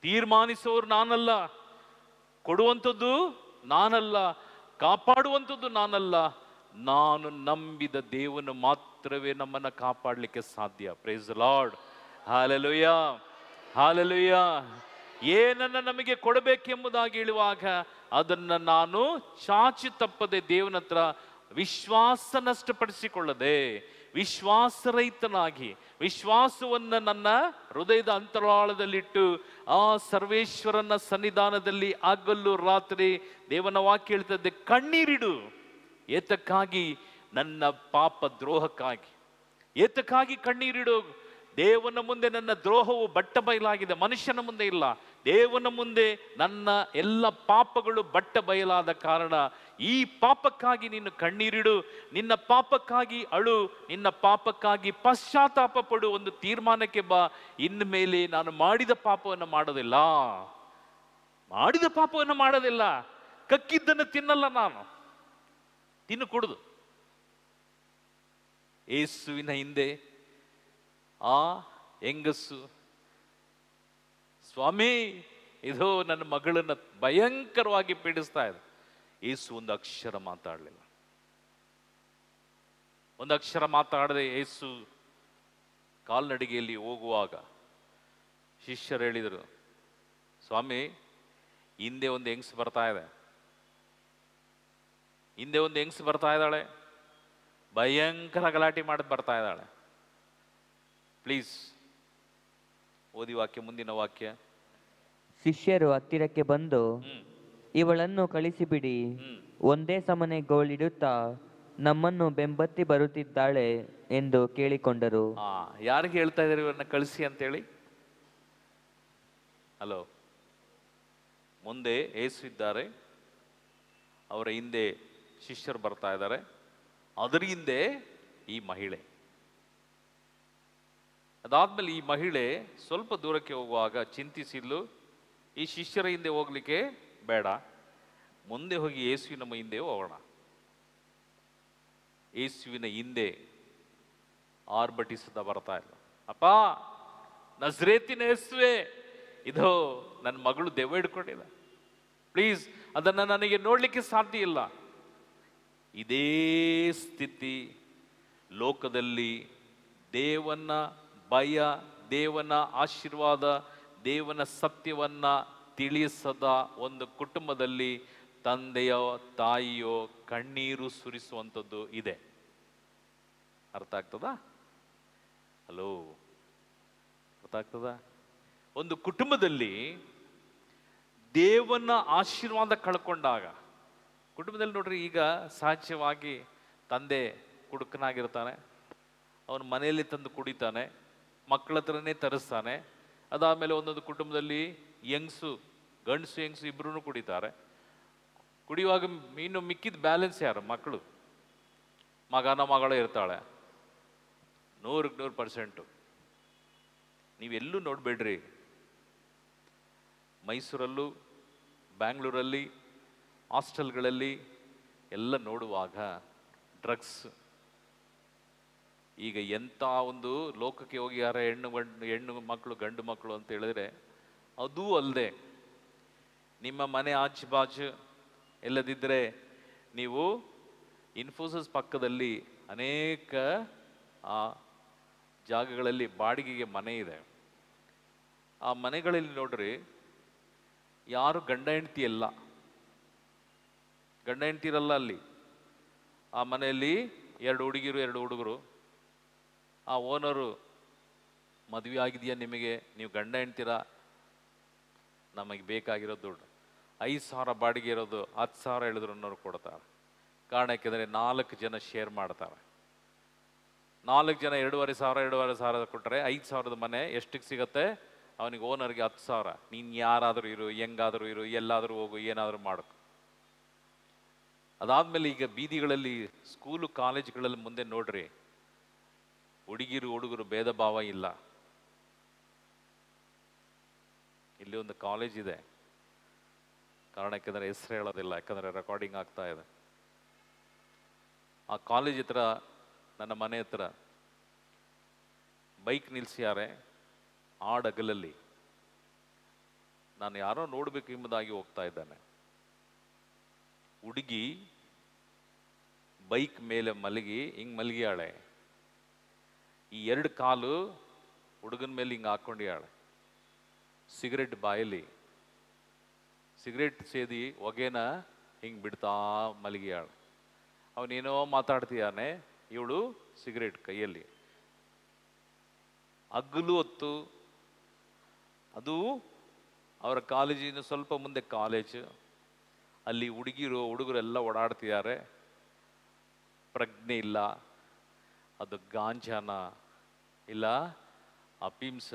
ತೀರ್ಮಾನಿಸುವವರು ನಾನಲ್ಲ, ಕೊಡುವಂಥದ್ದು ನಾನಲ್ಲ, ಕಾಪಾಡುವಂಥದ್ದು ನಾನಲ್ಲ. ನಾನು ನಂಬಿದ ದೇವನು ಮಾತ್ರವೇ ನಮ್ಮನ್ನು ಕಾಪಾಡಲಿಕ್ಕೆ ಸಾಧ್ಯ. Praise the Lord. Hallelujah, hallelujah. ಏನನ್ನ ನಮಗೆ ಕೊಡಬೇಕೆಂಬುದಾಗಿ ಹೇಳುವಾಗ ಅದನ್ನ ನಾನು ಚಾಚಿ ತಪ್ಪದೆ ದೇವನ ಹತ್ರ ವಿಶ್ವಾಸ ನಷ್ಟಪಡಿಸಿಕೊಳ್ಳದೆ, ವಿಶ್ವಾಸರಹಿತನಾಗಿ, ವಿಶ್ವಾಸವನ್ನ ನನ್ನ ಹೃದಯದ ಅಂತರಾಳದಲ್ಲಿಟ್ಟು ಆ ಸರ್ವೇಶ್ವರನ ಸನ್ನಿಧಾನದಲ್ಲಿ ಹಗಲು ರಾತ್ರಿ ದೇವನ ವಾಕ್ಯ ಹೇಳ್ತದೆ, ಕಣ್ಣೀರಿಡು. ಏತಕ್ಕಾಗಿ? ನನ್ನ ಪಾಪ ದ್ರೋಹಕ್ಕಾಗಿ ಏತಕ್ಕಾಗಿ ಕಣ್ಣೀರಿಡು? ದೇವನ ಮುಂದೆ ನನ್ನ ದ್ರೋಹವು ಬಟ್ಟ ಬಯಲಾಗಿದೆ, ಮನುಷ್ಯನ ಮುಂದೆ ಇಲ್ಲ. ದೇವನ ಮುಂದೆ ನನ್ನ ಎಲ್ಲ ಪಾಪಗಳು ಬಟ್ಟ ಬಯಲಾದ ಕಾರಣ ಈ ಪಾಪಕ್ಕಾಗಿ ನೀನು ಕಣ್ಣೀರಿಡು, ನಿನ್ನ ಪಾಪಕ್ಕಾಗಿ ಅಳು, ನಿನ್ನ ಪಾಪಕ್ಕಾಗಿ ಪಶ್ಚಾತ್ತಾಪ ಪಡು, ಒಂದು ತೀರ್ಮಾನಕ್ಕೆ ಬಾ. ಇನ್ನು ಮೇಲೆ ನಾನು ಮಾಡಿದ ಪಾಪವನ್ನು ಮಾಡೋದಿಲ್ಲ, ಮಾಡಿದ ಪಾಪವನ್ನು ಮಾಡೋದಿಲ್ಲ. ಕಕ್ಕಿದ್ದನ್ನು ತಿನ್ನಲ್ಲ ನಾನು, ತಿನ್ನು ಕುಡುದು. ಯೇಸುವಿನ ಹಿಂದೆ ಆ ಹೆಂಗಸು, ಸ್ವಾಮಿ ಇದು ನನ್ನ ಮಗಳನ್ನ ಭಯಂಕರವಾಗಿ ಪೀಡಿಸ್ತಾ ಇದೆ. ಯೇಸು ಒಂದು ಅಕ್ಷರ ಮಾತಾಡಲಿಲ್ಲ, ಒಂದು ಅಕ್ಷರ ಮಾತಾಡದೆ ಯೇಸು ಕಾಲ್ನಡಿಗೆಯಲ್ಲಿ ಹೋಗುವಾಗ ಶಿಷ್ಯರು ಹೇಳಿದರು, ಸ್ವಾಮಿ ಹಿಂದೆ ಒಂದು ಹೆಂಗಸು ಬರ್ತಾ ಇದೆ, ಹಿಂದೆ ಒಂದು ಹೆಂಗಸು ಬರ್ತಾ ಇದ್ದಾಳೆ, ಭಯಂಕರ ಗಲಾಟೆ ಮಾಡಿ ಬರ್ತಾ ಇದ್ದಾಳೆ. ಪ್ಲೀಸ್ ಓದಿ ವಾಕ್ಯ, ಮುಂದಿನ ವಾಕ್ಯ. ಶಿಷ್ಯರು ಹತ್ತಿರಕ್ಕೆ ಬಂದು ಇವಳನ್ನು ಕಳಿಸಿಬಿಡಿ, ಒಂದೇ ಸಮನೆ ಗೋಳಿಡುತ್ತಾ ನಮ್ಮನ್ನು ಬೆಂಬತ್ತಿ ಬರುತ್ತಿದ್ದಾಳೆ ಎಂದು ಕೇಳಿಕೊಂಡರು. ಯಾರಿಗೆ ಹೇಳ್ತಾ ಇದ್ದಾರೆ ಇವರನ್ನ ಕಳಿಸಿ ಅಂತೇಳಿ? ಹಲೋ, ಮುಂದೆ ಏಸು ಇದ್ದಾರೆ, ಅವರ ಹಿಂದೆ ಶಿಷ್ಯರು ಬರ್ತಾ ಇದ್ದಾರೆ, ಅದರ ಹಿಂದೆ ಈ ಮಹಿಳೆ. ಅದಾದ್ಮೇಲೆ ಈ ಮಹಿಳೆ ಸ್ವಲ್ಪ ದೂರಕ್ಕೆ ಹೋಗುವಾಗ ಚಿಂತಿಸಿದ್ಲು, ಈ ಶಿಷ್ಯರ ಹಿಂದೆ ಹೋಗ್ಲಿಕ್ಕೆ ಬೇಡ, ಮುಂದೆ ಹೋಗಿ ಯೇಸುವಿನ ಹಿಂದೆ ಹೋಗೋಣ. ಯೇಸುವಿನ ಹಿಂದೆ ಆರ್ಭಟಿಸುತ್ತಾ ಬರ್ತಾ ಇಲ್ಲ, ಅಪ್ಪ ನಜರೇತಿನ ಯೇಸುವೆ, ಇದು ನನ್ನ ಮಗಳು ದೆವ್ವ ಹಿಡ್ಕೊಂಡಿಲ್ಲ, ಪ್ಲೀಸ್ ಅದನ್ನ ನನಗೆ ನೋಡ್ಲಿಕ್ಕೆ ಸಾಧ್ಯ ಇಲ್ಲ. ಇದೇ ಸ್ಥಿತಿ ಲೋಕದಲ್ಲಿ ದೇವನ ಭಯ, ದೇವನ ಆಶೀರ್ವಾದ, ದೇವನ ಸತ್ಯವನ್ನ ತಿಳಿಸದ ಒಂದು ಕುಟುಂಬದಲ್ಲಿ ತಂದೆಯೋ ತಾಯಿಯೋ ಕಣ್ಣೀರು ಸುರಿಸುವಂಥದ್ದು ಇದೆ. ಅರ್ಥ ಆಗ್ತದಾ? ಹಲೋ, ಅರ್ಥ ಆಗ್ತದ? ಒಂದು ಕುಟುಂಬದಲ್ಲಿ ದೇವನ ಆಶೀರ್ವಾದ ಕಳ್ಕೊಂಡಾಗ, ಕುಟುಂಬದಲ್ಲಿ ನೋಡ್ರಿ, ಈಗ ಸಹಜವಾಗಿ ತಂದೆ ಕುಡುಕನಾಗಿರ್ತಾನೆ, ಅವನ ಮನೆಯಲ್ಲಿ ತಂದು ಕುಡಿತಾನೆ, ಮಕ್ಕಳ ಹತ್ರನೇ ತರಿಸ್ತಾನೆ. ಅದಾದಮೇಲೆ ಒಂದೊಂದು ಕುಟುಂಬದಲ್ಲಿ ಯಂಗ್ಸು, ಗಂಡಸು ಹೆಂಗಸು ಇಬ್ರು ಕುಡಿತಾರೆ. ಕುಡಿಯುವಾಗ ಇನ್ನು ಮಿಕ್ಕಿದ ಬ್ಯಾಲೆನ್ಸ್ ಯಾರು? ಮಕ್ಕಳು, ಮಗನ ಮಗಳು ಇರ್ತಾಳೆ. 100% ನೀವೆಲ್ಲೂ ನೋಡ್ಬೇಡ್ರಿ, ಮೈಸೂರಲ್ಲೂ ಬ್ಯಾಂಗ್ಳೂರಲ್ಲಿ ಹಾಸ್ಟೆಲ್ಗಳಲ್ಲಿ ಎಲ್ಲ ನೋಡುವಾಗ ಡ್ರಗ್ಸ್. ಈಗ ಎಂಥ ಒಂದು ಲೋಕಕ್ಕೆ ಹೋಗಿದ್ದಾರೆ ಹೆಣ್ಣು ಮಕ್ಕಳು, ಗಂಡು ಮಕ್ಕಳು ಅಂತ ಹೇಳಿದ್ರೆ, ಅದೂ ಅಲ್ಲದೆ ನಿಮ್ಮ ಮನೆ ಆಚು ಬಾಚು ಎಲ್ಲದಿದ್ದರೆ ನೀವು ಇನ್ಫೋಸಿಸ್ ಪಕ್ಕದಲ್ಲಿ ಅನೇಕ ಆ ಜಾಗಗಳಲ್ಲಿ ಬಾಡಿಗೆಗೆ ಮನೆ ಇದೆ. ಆ ಮನೆಗಳಲ್ಲಿ ನೋಡ್ರಿ, ಯಾರು ಗಂಡ ಹೆಂಡತಿ ಎಲ್ಲ, ಗಂಡ ಹೆಂಡತಿ ಇರಲ್ಲ ಅಲ್ಲಿ. ಆ ಮನೆಯಲ್ಲಿ 2 ಹುಡುಗಿರು 2 ಹುಡುಗರು. ಆ ಓನರು, ಮದುವೆ ಆಗಿದೆಯಾ ನಿಮಗೆ, ನೀವು ಗಂಡ ಹೆಂಡ್ತೀರ, ನಮಗೆ ಬೇಕಾಗಿರೋ ದುಡ್ಡು 5,000 ಬಾಡಿಗೆ ಇರೋದು 10,000 ಹೇಳಿದ್ರು ಅನ್ನೋರು ಕೊಡ್ತಾರೆ. ಕಾರಣಕ್ಕೆಂದರೆ 4 ಜನ ಶೇರ್ ಮಾಡ್ತಾರೆ. 4 ಜನ 2,500 ಕೊಟ್ಟರೆ 5,000 ಮನೆ ಎಷ್ಟಕ್ಕೆ ಸಿಗತ್ತೆ? ಅವನಿಗೆ ಓನರ್ಗೆ 10,000. ನೀನು ಯಾರಾದರೂ ಇರು, ಹೆಂಗಾದರೂ ಇರು, ಎಲ್ಲಾದರೂ ಹೋಗು, ಏನಾದರೂ ಮಾಡ್ಕೊ. ಅದಾದ್ಮೇಲೆ ಈಗ ಬೀದಿಗಳಲ್ಲಿ, ಸ್ಕೂಲು ಕಾಲೇಜುಗಳಲ್ಲಿ ಮುಂದೆ ನೋಡ್ರಿ, ಹುಡುಗಿರು ಹುಡುಗರು ಭೇದ ಭಾವ ಇಲ್ಲ. ಇಲ್ಲಿ ಒಂದು ಕಾಲೇಜ್ ಇದೆ, ಕಾರಣಕ್ಕೆಂದರೆ ಹೆಸರು ಹೇಳೋದಿಲ್ಲ, ಯಾಕಂದರೆ ರೆಕಾರ್ಡಿಂಗ್ ಆಗ್ತಾ ಇದೆ. ಆ ಕಾಲೇಜ್ ಹತ್ರ, ನನ್ನ ಮನೆ ಹತ್ರ ಬೈಕ್ ನಿಲ್ಲಿಸ್ಯಾರೆ ಆಡಗಲಲ್ಲಿ. ನಾನು ಯಾರೋ ನೋಡ್ಬೇಕು ಎಂಬುದಾಗಿ ಹೋಗ್ತಾ ಇದ್ದಾನೆ. ಹುಡುಗಿ ಬೈಕ್ ಮೇಲೆ ಮಲಗಿ ಹಿಂಗೆ ಮಲಗಿಯಾಳೆ, ಈ 2 ಕಾಲು ಹುಡುಗನ ಮೇಲೆ ಹಿಂಗೆ ಹಾಕ್ಕೊಂಡಿಯಾಳೆ. ಸಿಗರೆಟ್ ಬಾಯಲ್ಲಿ, ಸಿಗರೆಟ್ ಸೇದಿ ಹೊಗೆನ ಹಿಂಗೆ ಬಿಡ್ತಾ ಮಲಗಿಯಾಳೆ. ಅವನೇನೋ ಮಾತಾಡ್ತೀಯಾನೆ, ಇವಳು ಸಿಗರೆಟ್ ಕೈಯಲ್ಲಿ. ಹಗಲು ಹೊತ್ತು, ಅದು ಅವರ ಕಾಲೇಜಿನ ಸ್ವಲ್ಪ ಮುಂದೆ ಕಾಲೇಜ್, ಅಲ್ಲಿ ಹುಡುಗರೆಲ್ಲ ಓಡಾಡ್ತಿದ್ದಾರೆ. ಪ್ರಜ್ಞೆ ಇಲ್ಲ, ಅದು ಗಾಂಜಾನ ಇಲ್ಲ ಅಫೀಮ್ಸ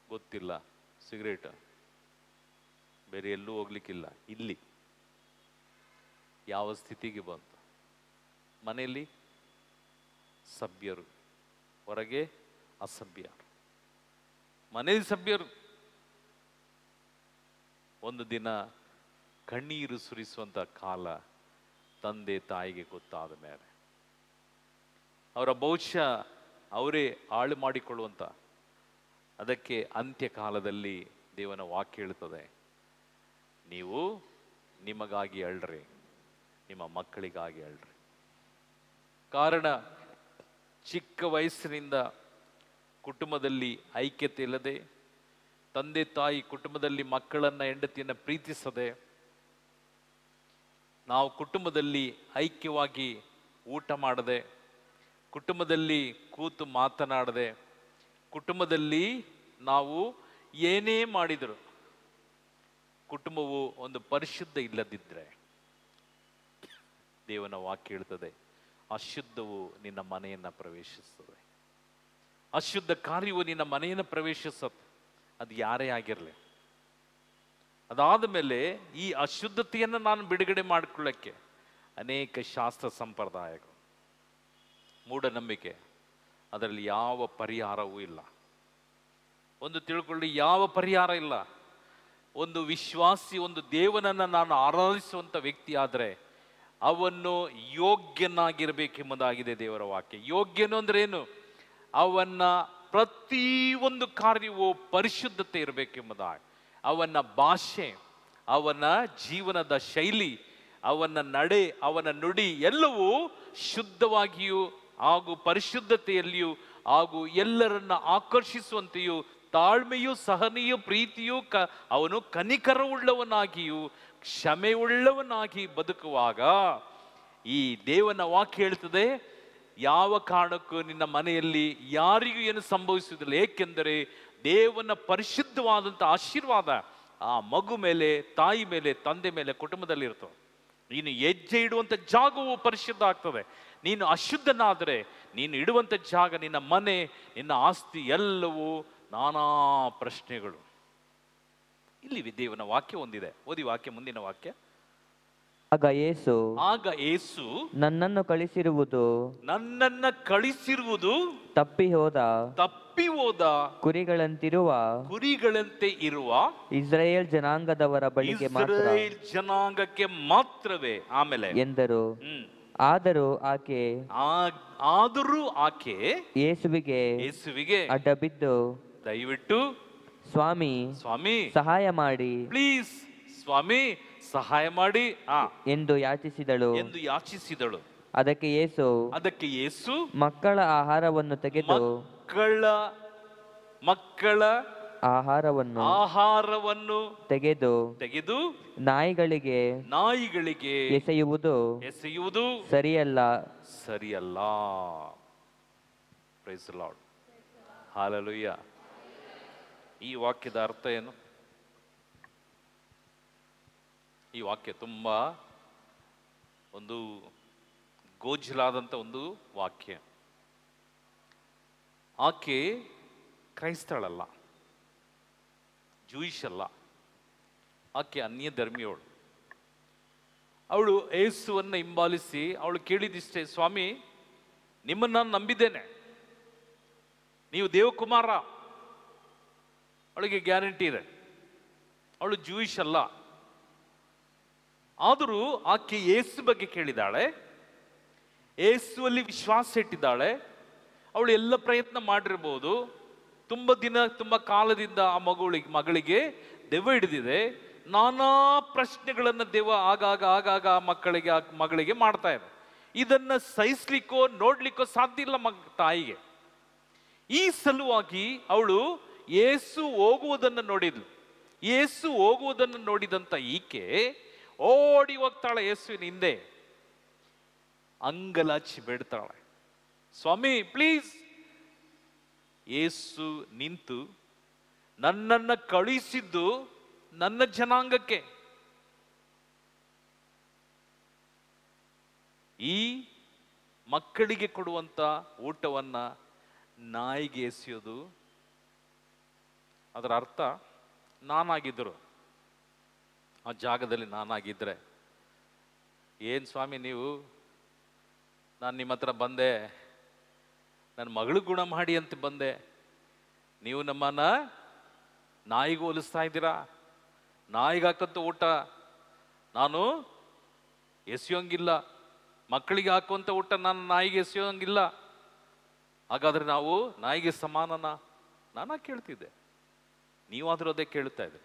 ಗೊತ್ತಿಲ್ಲ, ಸಿಗರೇಟ್, ಬೇರೆ ಎಲ್ಲೂ ಹೋಗ್ಲಿಕ್ಕಿಲ್ಲ. ಇಲ್ಲಿ ಯಾವ ಸ್ಥಿತಿಗೆ ಬಂತು? ಮನೆಯಲ್ಲಿ ಸಭ್ಯರು, ಹೊರಗೆ ಅಸಭ್ಯರು. ಮನೆಯಲ್ಲಿ ಸಭ್ಯರು. ಒಂದು ದಿನ ಕಣ್ಣೀರು ಸುರಿಸುವಂತ ಕಾಲ ತಂದೆ ತಾಯಿಗೆ ಗೊತ್ತಾದ ಮೇಲೆ ಅವರ ಬಹುಶಃ ಅವರೇ ಹಾಳು ಮಾಡಿಕೊಳ್ಳುವಂತ, ಅದಕ್ಕೆ ಅಂತ್ಯಕಾಲದಲ್ಲಿ ದೇವನ ವಾಕ್ಯ ಹೇಳ್ತದೆ, ನೀವು ನಿಮಗಾಗಿ ಅಳ್ರಿ, ನಿಮ್ಮ ಮಕ್ಕಳಿಗಾಗಿ ಅಳ್ರಿ. ಕಾರಣ ಚಿಕ್ಕ ವಯಸ್ಸಿನಿಂದ ಕುಟುಂಬದಲ್ಲಿ ಐಕ್ಯತೆ ಇಲ್ಲದೆ, ತಂದೆ ತಾಯಿ ಕುಟುಂಬದಲ್ಲಿ ಮಕ್ಕಳನ್ನ ಹೆಂಡತಿಯನ್ನ ಪ್ರೀತಿಸದೆ, ನಾವು ಕುಟುಂಬದಲ್ಲಿ ಐಕ್ಯವಾಗಿ ಊಟ ಮಾಡದೆ, ಕುಟುಂಬದಲ್ಲಿ ಕೂತು ಮಾತನಾಡದೆ, ಕುಟುಂಬದಲ್ಲಿ ನಾವು ಏನೇ ಮಾಡಿದರು ಕುಟುಂಬವು ಒಂದು ಪರಿಶುದ್ಧ ಇಲ್ಲದಿದ್ದರೆ, ದೇವನ ವಾಕ್ಯ ಹೇಳ್ತದೆ, ಅಶುದ್ಧವು ನಿನ್ನ ಮನೆಯನ್ನ ಪ್ರವೇಶಿಸ್ತದೆ, ಅಶುದ್ಧ ಕಾರ್ಯವು ನಿನ್ನ ಮನೆಯನ್ನು ಪ್ರವೇಶಿಸುತ್ತೆ. ಅದು ಯಾರೇ ಆಗಿರಲಿ. ಅದಾದ ಮೇಲೆ ಈ ಅಶುದ್ಧತೆಯನ್ನು ನಾನು ಬಿಡುಗಡೆ ಮಾಡಿಕೊಳ್ಳಕ್ಕೆ ಅನೇಕ ಶಾಸ್ತ್ರ ಸಂಪ್ರದಾಯಗಳು, ಮೂಢನಂಬಿಕೆ, ಅದರಲ್ಲಿ ಯಾವ ಪರಿಹಾರವೂ ಇಲ್ಲ. ಒಂದು ತಿಳ್ಕೊಳ್ಳಿ, ಯಾವ ಪರಿಹಾರ ಇಲ್ಲ. ಒಂದು ವಿಶ್ವಾಸಿ, ಒಂದು ದೇವನನ್ನು ನಾನು ಆರಾಧಿಸುವಂಥ ವ್ಯಕ್ತಿ ಆದರೆ ಅವನ್ನು ಯೋಗ್ಯನಾಗಿರಬೇಕೆಂಬುದಾಗಿದೆ ದೇವರ ವಾಕ್ಯ. ಯೋಗ್ಯನು ಅಂದ್ರೆ ಏನು? ಅವನ ಪ್ರತಿಯೊಂದು ಕಾರ್ಯವೂ ಪರಿಶುದ್ಧತೆ ಇರಬೇಕೆಂಬುದಾಗಿ, ಅವನ ಭಾಷೆ, ಅವನ ಜೀವನದ ಶೈಲಿ, ಅವನ ನಡೆ, ಅವನ ನುಡಿ ಎಲ್ಲವೂ ಶುದ್ಧವಾಗಿಯೂ ಹಾಗೂ ಪರಿಶುದ್ಧತೆಯಲ್ಲಿಯೂ ಹಾಗೂ ಎಲ್ಲರನ್ನ ಆಕರ್ಷಿಸುವಂತೆಯೂ, ತಾಳ್ಮೆಯೂ ಸಹನೆಯೂ ಪ್ರೀತಿಯೂ ಅವನು ಕನಿಕರವುಳ್ಳವನಾಗಿಯೂ ಕ್ಷಮೆಯುಳ್ಳವನಾಗಿ ಬದುಕುವಾಗ ಈ ದೇವನ ವಾಕ್ಯ ಹೇಳ್ತದೆ, ಯಾವ ಕಾರಣಕ್ಕೂ ನಿನ್ನ ಮನೆಯಲ್ಲಿ ಯಾರಿಗೂ ಏನು ಸಂಭವಿಸುವುದಿಲ್ಲ. ಏಕೆಂದರೆ ದೇವನ ಪರಿಶುದ್ಧವಾದಂಥ ಆಶೀರ್ವಾದ ಆ ಮಗು ಮೇಲೆ, ತಾಯಿ ಮೇಲೆ, ತಂದೆ ಮೇಲೆ, ಕುಟುಂಬದಲ್ಲಿ ಇರ್ತವೆ. ನೀನು ಹೆಜ್ಜೆ ಇಡುವಂಥ ಜಾಗವು ಪರಿಶುದ್ಧ ಆಗ್ತದೆ. ನೀನು ಅಶುದ್ಧನಾದರೆ ನೀನು ಇಡುವಂಥ ಜಾಗ, ನಿನ್ನ ಮನೆ, ನಿನ್ನ ಆಸ್ತಿ ಎಲ್ಲವೂ ನಾನಾ ಪ್ರಶ್ನೆಗಳು. ಇಲ್ಲಿ ದೇವನ ವಾಕ್ಯ ಒಂದಿದೆ, ಓದಿ ವಾಕ್ಯ, ಮುಂದಿನ ವಾಕ್ಯ. ಆಗ ಯೇಸು ನನ್ನನ್ನು ಕಳಿಸಿರುವುದು ತಪ್ಪಿ ಹೋದ ಕುರಿಗಳಂತೆ ಇರುವ ಇಸ್ರಾಯೇಲ್ ಜನಾಂಗಕ್ಕೆ ಮಾತ್ರವೇ ಆಮೇಲೆ ಎಂದರು. ಆದರೂ ಆಕೆ ಯೇಸುವಿಗೆ ಅಡ್ಡ ಬಿದ್ದು, ದಯವಿಟ್ಟು ಸ್ವಾಮಿ ಸಹಾಯ ಮಾಡಿ, ಪ್ಲೀಸ್ ಸ್ವಾಮಿ ಸಹಾಯ ಮಾಡಿ ಎಂದು ಯಾಚಿಸಿದಳು. ಅದಕ್ಕೆ ಯೇಸು ಮಕ್ಕಳ ಆಹಾರವನ್ನು ತೆಗೆದು ನಾಯಿಗಳಿಗೆ ಎಸೆಯುವುದು ಸರಿಯಲ್ಲ. Praise the Lord. ಹಲ್ಲೆಲೂಯಾ. ಈ ವಾಕ್ಯದ ಅರ್ಥ ಏನು? ಈ ವಾಕ್ಯ ತುಂಬಾ ಒಂದು ಗೋಜಲಾದಂಥ ಒಂದು ವಾಕ್ಯ. ಆಕೆ ಕ್ರೈಸ್ತಳಲ್ಲ, ಜೂಯಿಷ್ ಅಲ್ಲ, ಆಕೆ ಅನ್ಯ ಧರ್ಮಿಯವಳು. ಅವಳು ಯೇಸುವನ್ನು ಹಿಂಬಾಲಿಸಿ ಅವಳು ಕೇಳಿದಿಷ್ಟೇ, ಸ್ವಾಮಿ ನಿಮ್ಮನ್ನು ನಾನು ನಂಬಿದ್ದೇನೆ, ನೀವು ದೇವಕುಮಾರ. ಅವಳಿಗೆ ಗ್ಯಾರಂಟಿ ಇದೆ, ಅವಳು ಜೂಯಿಷ್ ಅಲ್ಲ. ಆದರೂ ಆಕೆ ಯೇಸು ಬಗ್ಗೆ ಕೇಳಿದಾಳೆ, ಯೇಸುವಲ್ಲಿ ವಿಶ್ವಾಸ ಇಟ್ಟಿದ್ದಾಳೆ. ಅವಳು ಎಲ್ಲ ಪ್ರಯತ್ನ ಮಾಡಿರ್ಬೋದು. ತುಂಬ ಕಾಲದಿಂದ ಆ ಮಗಳಿಗೆ ದೆವ್ವ ಹಿಡಿದಿದೆ. ನಾನಾ ಪ್ರಶ್ನೆಗಳನ್ನು ದೆವ್ವ ಆಗಾಗ ಮಗಳಿಗೆ ಮಾಡ್ತಾ ಇದೆ. ಇದನ್ನ ಸಹಿಸ್ಲಿಕ್ಕೋ ನೋಡ್ಲಿಕ್ಕೋ ಸಾಧ್ಯ ಇಲ್ಲ ತಾಯಿಗೆ. ಈ ಸಲುವಾಗಿ ಅವಳು ಯೇಸು ಹೋಗುವುದನ್ನು ನೋಡಿದಂತ ಈಕೆ ಓಡಿ ಹೋಗ್ತಾಳೆ ಯೇಸುವಿನ ಹಿಂದೆ, ಅಂಗಲಾಚಿ ಬೇಡ್ತಾಳೆ, ಸ್ವಾಮಿ ಪ್ಲೀಸ್. ಯೇಸು ನಿಂತು, ನನ್ನನ್ನ ಕಳುಹಿಸಿದ್ದು ನನ್ನ ಜನಾಂಗಕ್ಕೆ, ಈ ಮಕ್ಕಳಿಗೆ ಕೊಡುವಂತ ಊಟವನ್ನ ನಾಯಿಗೆ ಎಸೆಯೋದು, ಅದರ ಅರ್ಥ ನಾನಾಗಿದ್ದರು ಆ ಜಾಗದಲ್ಲಿ ನಾನಾಗಿದ್ರೆ, ಏನು ಸ್ವಾಮಿ ನೀವು, ನಾನು ನಿಮ್ಮ ಹತ್ರ ಬಂದೆ, ನನ್ನ ಮಗಳು ಗುಣ ಮಾಡಿ ಅಂತ ಬಂದೆ, ನೀವು ನಮ್ಮನ್ನ ನಾಯಿಗೆ ಹೋಲಿಸ್ತಾ ಇದ್ದೀರಾ, ನಾಯಿಗಾಕಂತ ಊಟ ನಾನು ಎಸೆಯೋಂಗಿಲ್ಲ, ಮಕ್ಕಳಿಗೆ ಹಾಕುವಂಥ ಊಟ ನಾನು ನಾಯಿಗೆ ಎಸೆಯೋಂಗಿಲ್ಲ, ಹಾಗಾದ್ರೆ ನಾವು ನಾಯಿಗೆ ಸಮಾನನ? ನಾನು ಕೇಳ್ತಿದ್ದೆ, ನೀವಾದರೂ ಅದೇ ಕೇಳ್ತಾ ಇದ್ದೆ.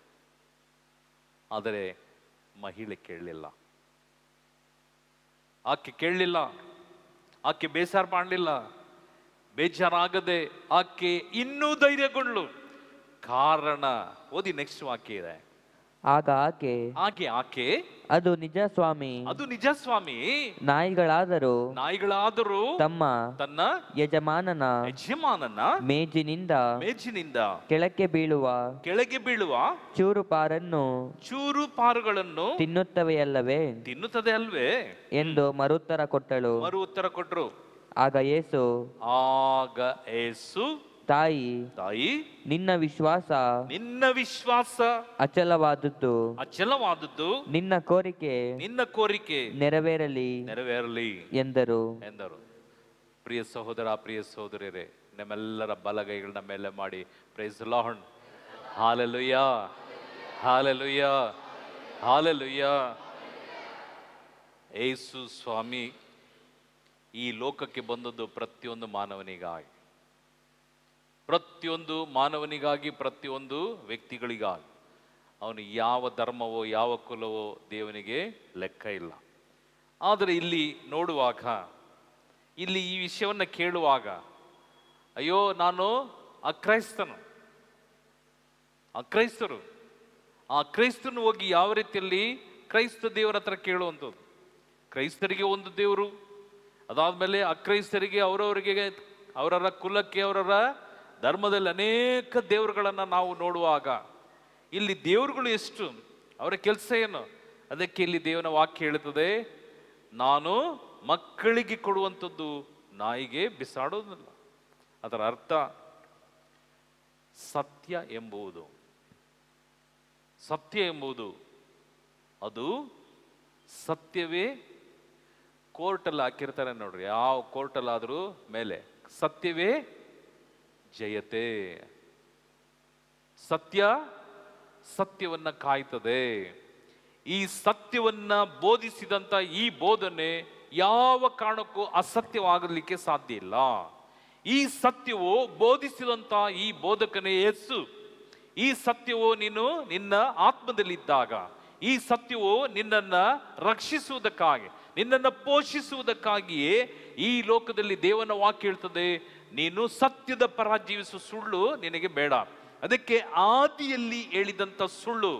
ಆದರೆ ಮಹಿಳೆ ಕೇಳಲಿಲ್ಲ, ಆಕೆ ಕೇಳಲಿಲ್ಲ, ಆಕೆ ಬೇಸರ ಮಾಡಲಿಲ್ಲ, ಬೇಜಾರಾಗದೆ ಆಕೆ ಇನ್ನೂ ಧೈರ್ಯಗೊಂಡ್ಳು. ಕಾರಣ ಓದಿ, ನೆಕ್ಸ್ಟ್ ವಾಕ್ಯ ಇದೆ. ಆಗ ಆಕೆ ಅದು ನಿಜ ಸ್ವಾಮಿ, ಅದು ನಿಜ ಸ್ವಾಮಿ, ನಾಯಿಗಳಾದರೂ ತನ್ನ ಯಜಮಾನನ ಮೇಜಿನಿಂದ ಕೆಳಕ್ಕೆ ಬೀಳುವ ಚೂರು ಪಾರುಗಳನ್ನು ತಿನ್ನುತ್ತದೆ ಅಲ್ವೇ ಎಂದು ಮರುತ್ತರ ಕೊಟ್ಟರು. ಆಗ ಯೇಸು ತಾಯಿ, ನಿನ್ನ ವಿಶ್ವಾಸ ಅಚಲವಾದದ್ದು, ನಿನ್ನ ಕೋರಿಕೆ ನೆರವೇರಲಿ ಎಂದರು. ಪ್ರಿಯ ಸಹೋದರ, ಪ್ರಿಯ ಸಹೋದರಿಯರೇ, ನಮ್ಮೆಲ್ಲರ ಬಲಗೈಗಳನ್ನ ಮೇಲೆ ಮಾಡಿ praise the Lord. Hallelujah, hallelujah, hallelujah. Yesu ಸ್ವಾಮಿ ಈ ಲೋಕಕ್ಕೆ ಬಂದದ್ದು ಪ್ರತಿಯೊಂದು ಮಾನವನಿಗಾಗಿ, ಪ್ರತಿಯೊಂದು ವ್ಯಕ್ತಿಗಳಿಗಾಗಿ. ಅವನು ಯಾವ ಧರ್ಮವೋ ಯಾವ ಕುಲವೋ ದೇವನಿಗೆ ಲೆಕ್ಕ ಇಲ್ಲ. ಆದರೆ ಇಲ್ಲಿ ನೋಡುವಾಗ, ಇಲ್ಲಿ ಈ ವಿಷಯವನ್ನು ಕೇಳುವಾಗ, ಅಯ್ಯೋ ನಾನು ಅಕ್ರೈಸ್ತರು ಆ ಕ್ರೈಸ್ತನು ಹೋಗಿ ಯಾವ ರೀತಿಯಲ್ಲಿ ಕ್ರೈಸ್ತ ದೇವರ ಹತ್ರ ಕೇಳುವಂಥದ್ದು. ಕ್ರೈಸ್ತರಿಗೆ ಒಂದು ದೇವರು, ಅದಾದ್ಮೇಲೆ ಅಕ್ರೈಸ್ತರಿಗೆ ಅವರವರ ಕುಲಕ್ಕೆ ಅವರವರ ಧರ್ಮದಲ್ಲಿ ಅನೇಕ ದೇವರುಗಳನ್ನು ನಾವು ನೋಡುವಾಗ, ಇಲ್ಲಿ ದೇವರುಗಳು ಎಷ್ಟು, ಅವರ ಕೆಲಸ ಏನು? ಅದಕ್ಕೆ ಇಲ್ಲಿ ದೇವನ ವಾಕ್ಯ ಹೇಳುತ್ತದೆ, ನಾನು ಮಕ್ಕಳಿಗೆ ಕೊಡುವಂಥದ್ದು ನಾಯಿಗೆ ಬಿಸಾಡೋದಿಲ್ಲ. ಅದರ ಅರ್ಥ ಸತ್ಯ ಎಂಬುದು ಅದು ಸತ್ಯವೇ. ಕೋರ್ಟಲ್ಲಿ ಹಾಕಿರ್ತಾರೆ ನೋಡ್ರಿ, ಯಾವ ಕೋರ್ಟಲ್ಲಾದರೂ ಮೇಲೆ ಸತ್ಯವೇ ಜಯತೆ. ಸತ್ಯವನ್ನ ಕಾಯ್ತದೆ. ಈ ಸತ್ಯವನ್ನ ಬೋಧಿಸಿದಂತ ಈ ಬೋಧನೆ ಯಾವ ಕಾರಣಕ್ಕೂ ಅಸತ್ಯವಾಗಲಿಕ್ಕೆ ಸಾಧ್ಯ ಇಲ್ಲ. ಈ ಸತ್ಯವು ಬೋಧಿಸಿದಂತ ಈ ಬೋಧಕನೇ ಯೇಸು. ಈ ಸತ್ಯವು ನೀನು ನಿನ್ನ ಆತ್ಮದಲ್ಲಿದ್ದಾಗ, ಈ ಸತ್ಯವು ನಿನ್ನನ್ನ ರಕ್ಷಿಸುವುದಕ್ಕಾಗಿ, ನಿನ್ನನ್ನು ಪೋಷಿಸುವುದಕ್ಕಾಗಿಯೇ ಈ ಲೋಕದಲ್ಲಿ ದೇವನ ವಾಕ್ಯ ಹೇಳ್ತದೆ, ನೀನು ಸತ್ಯದ ಪರ ಜೀವಿಸುವ ಸುಳ್ಳು ನಿನಗೆ ಬೇಡ. ಅದಕ್ಕೆ ಆದಿಯಲ್ಲಿ ಹೇಳಿದಂಥ ಸುಳ್ಳು